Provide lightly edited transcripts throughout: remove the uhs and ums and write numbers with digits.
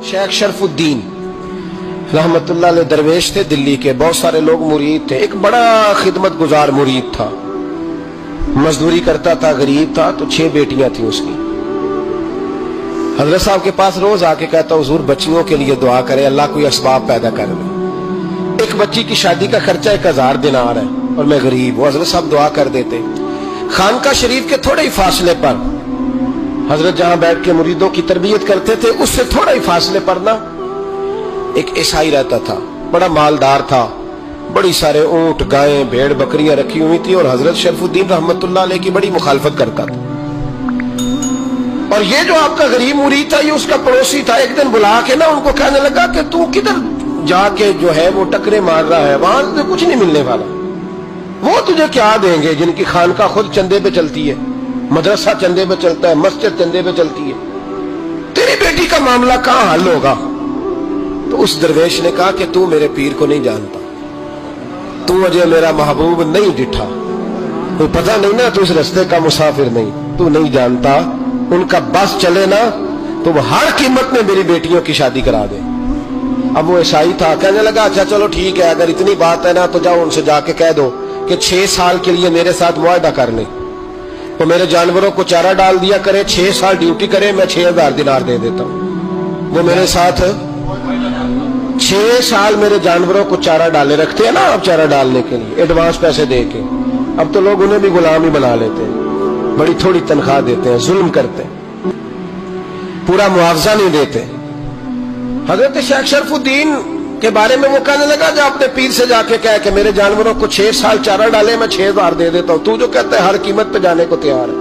शेख शरफुद्दीन रहमतुल्लाह अलैह दरवेश थे दिल्ली के, बहुत सारे लोग मुरीद थे। एक बड़ा खिदमत गुजार मुरीद था, मजदूरी करता था, गरीब था। तो 6 बेटियां थी उसकी। हजरत साहब के पास रोज आके कहता, हुजूर बच्चियों के लिए दुआ करें, अल्लाह कोई असबाब पैदा कर दे। एक बच्ची की शादी का खर्चा 1000 दिनार है और मैं गरीब हूं। हजरत साहब दुआ कर देते। खानका शरीफ के थोड़े ही फासले पर हजरत जहां बैठ के मुरीदों की तरबियत करते थे, उससे थोड़ा ही फासले पर ना एक ईसाई रहता था, बड़ा मालदार था, बड़ी सारे ऊंट, गायें, भेड़, बकरियां रखी हुई थी और हजरत शरफुद्दीन रहमतुल्लाह अलैह की बड़ी मुखालफत करता था। और ये जो आपका गरीब मुरीद था, ये उसका पड़ोसी था। एक दिन बुला के ना उनको कहने लगा कि तू किधर जाके जो है वो टकरे मार रहा है, वहां से कुछ नहीं मिलने वाला। वो तुझे क्या देंगे जिनकी खानका खुद चंदे पे चलती है, मदरसा चंदे पे चलता है, मस्जिद चंदे पे चलती है, तेरी बेटी का मामला कहां हल होगा? तो उस दरवेश ने कहा कि तू मेरे पीर को नहीं जानता, तू अजय मेरा महबूब नहीं डिठा, कोई पता नहीं ना, तू इस रस्ते का मुसाफिर नहीं, तू नहीं जानता। उनका बस चले ना तो वो हर कीमत में मेरी बेटियों की शादी करा दे। अब वो ईसाई था, कहने लगा अच्छा चलो ठीक है, अगर इतनी बात है ना तो जाओ उनसे जाके कह दो कि 6 साल के लिए मेरे साथ मुआहदा कर ले, तो मेरे जानवरों को चारा डाल दिया करे, 6 साल ड्यूटी करे, मैं 6000 दिनार दे देता हूं। वो मेरे साथ 6 साल मेरे जानवरों को चारा डाले रखते हैं ना, अब चारा डालने के लिए एडवांस पैसे दे के। अब तो लोग उन्हें भी गुलाम ही बना लेते हैं, बड़ी थोड़ी तनख्वाह देते हैं, जुल्म करते हैं, पूरा मुआवजा नहीं देते। हजरत शेख शरफुद्दीन के बारे में वो कहने लगा जो अपने पीर से जाके कह के मेरे जानवरों को 6 साल चारा डाले, मैं 6000 दे देता हूं, तू जो कहता है हर कीमत पे जाने को तैयार है।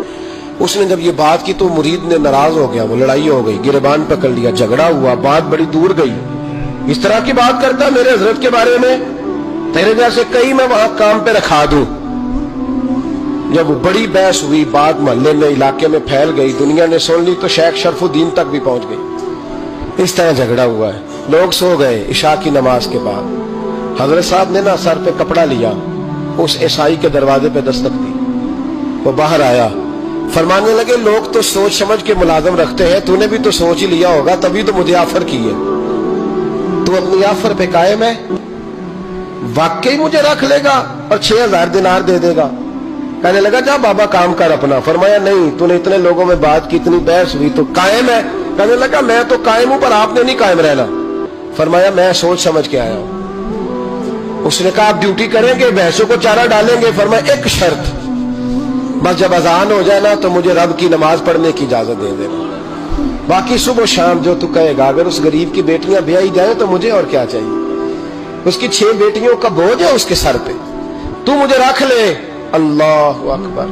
उसने जब ये बात की तो मुरीद ने नाराज हो गया, वो लड़ाई हो गई, गिरबान पकड़ लिया, झगड़ा हुआ, बात बड़ी दूर गई। इस तरह की बात करता मेरे हजरत के बारे में, तेरे जैसे कई मैं वहां काम पे रखा दूं। जब वो बड़ी बहस हुई, बात मोहल्ले में, इलाके में फैल गई, दुनिया ने सुन ली, तो शेख शरफुद्दीन तक भी पहुंच गई। इस तरह झगड़ा हुआ है। लोग सो गए इशा की नमाज के बाद। हजरत साहब ने ना सर पे कपड़ा लिया, उस ईसाई के दरवाजे पे दस्तक दी, वो बाहर आया, फरमाने लगे लोग तो सोच समझ के मुलाजम रखते हैं, तूने भी तो सोच ही लिया होगा, तभी तो मुझे ऑफर की है। तू अपनी ऑफर पे कायम है? वाकई मुझे रख लेगा और 6000 दिनार दे देगा? कहने लगा जा बाबा काम कर अपना। फरमाया नहीं, तूने इतने लोगों में बात की, इतनी बहस हुई, तो कायम है? कहने लगा मैं तो कायम हूं, पर आपने नहीं कायम रहना। फरमाया मैं सोच समझ के आया हूं। उसने कहा आप ड्यूटी करेंगे, भैंसों को चारा डालेंगे? फरमाया एक शर्त, बस जब अजान हो जाए ना तो मुझे रब की नमाज पढ़ने की इजाजत दे देना, बाकी सुबह शाम जो तू कहेगा। अगर उस गरीब की बेटियां ब्याही जाए तो मुझे और क्या चाहिए? उसकी 6 बेटियों का बोझ है उसके सर पे, तू मुझे रख ले। अल्लाह अकबर।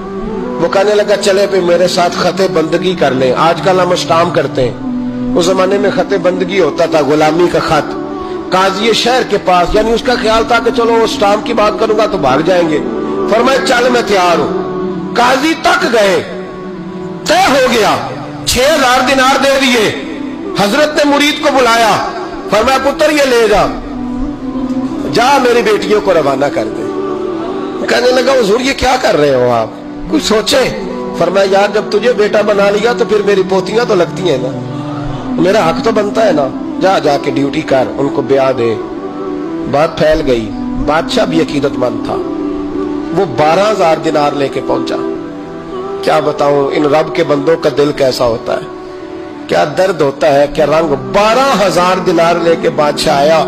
वो कहने लगा चले पे मेरे साथ खते बंदगी कर ले, आजकल हम स्टाम करते हैं, उस जमाने में खते बंदगी होता था, गुलामी का खत। काजी शहर के पास, यानी उसका ख्याल था कि चलो स्टाम की बात करूंगा तो भाग जाएंगे। फरमाया चल मैं तैयार हूं। काजी तक गए, तय हो गया, 6000 दिनार दे दिए। हजरत ने मुरीद को बुलाया, फरमाया पुत्र ये ले जा मेरी बेटियों को रवाना कर दे। कहने लगा हुजूर ये क्या कर रहे हो आप, कुछ सोचे? फरमाया यार जब तुझे बेटा बना लिया तो फिर मेरी पोतियां तो लगती हैं ना, मेरा हक तो बनता है ना, जा जाके ड्यूटी कर, उनको ब्याह दे। बात फैल गई। बादशाह भी अकीदतमंद था, वो 12000 दिनार लेके पहुंचा। क्या बताऊं इन रब के बंदों का दिल कैसा होता है, क्या दर्द होता है, क्या रंग। 12000 दिनार लेके बादशाह आया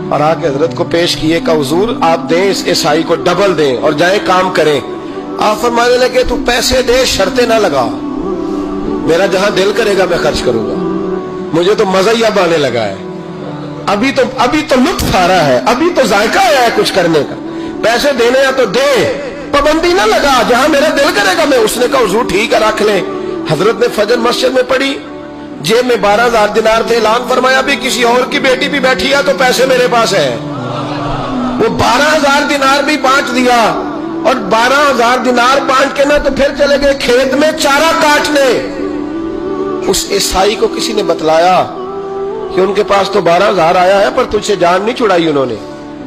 और आके हजरत को पेश किए का हुजूर आप दें इस ईसाई को डबल दें और जाए काम करें। आप फरमाने लगे तू पैसे दे, शर्तें ना लगा, मेरा जहां दिल करेगा मैं खर्च करूंगा, मुझे तो मजा ही अब आने लगा है, अभी तो लुत्फ आ रहा है, अभी तो जायका आया है कुछ करने का, पैसे देने या तो दे, पाबंदी ना लगा, जहां मेरा दिल करेगा मैं। उसने कहा हुजूर ठीक है रख ले। हजरत ने फजर मस्जिद में पढ़ी, जेब में 12000 दिनार थे, ऐलान फरमाया भी किसी और की बेटी भी बैठी है तो पैसे मेरे पास है। वो 12000 दिनार भी बांट दिया और 12000 दिनार बांट के ना तो फिर चले गए खेत में चारा काटने। उस ईसाई को किसी ने बतलाया कि उनके पास तो 12000 आया है पर तुझसे जान नहीं छुड़ाई उन्होंने,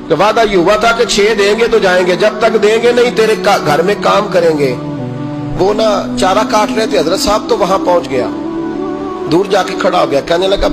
कि वादा ये हुआ था कि 6 देंगे तो जाएंगे, जब तक देंगे नहीं तेरे घर में काम करेंगे। वो ना चारा काट रहे थे, हजरत साहब तो वहां पहुंच गया, दूर जाके खड़ा हो गया, कहने लगा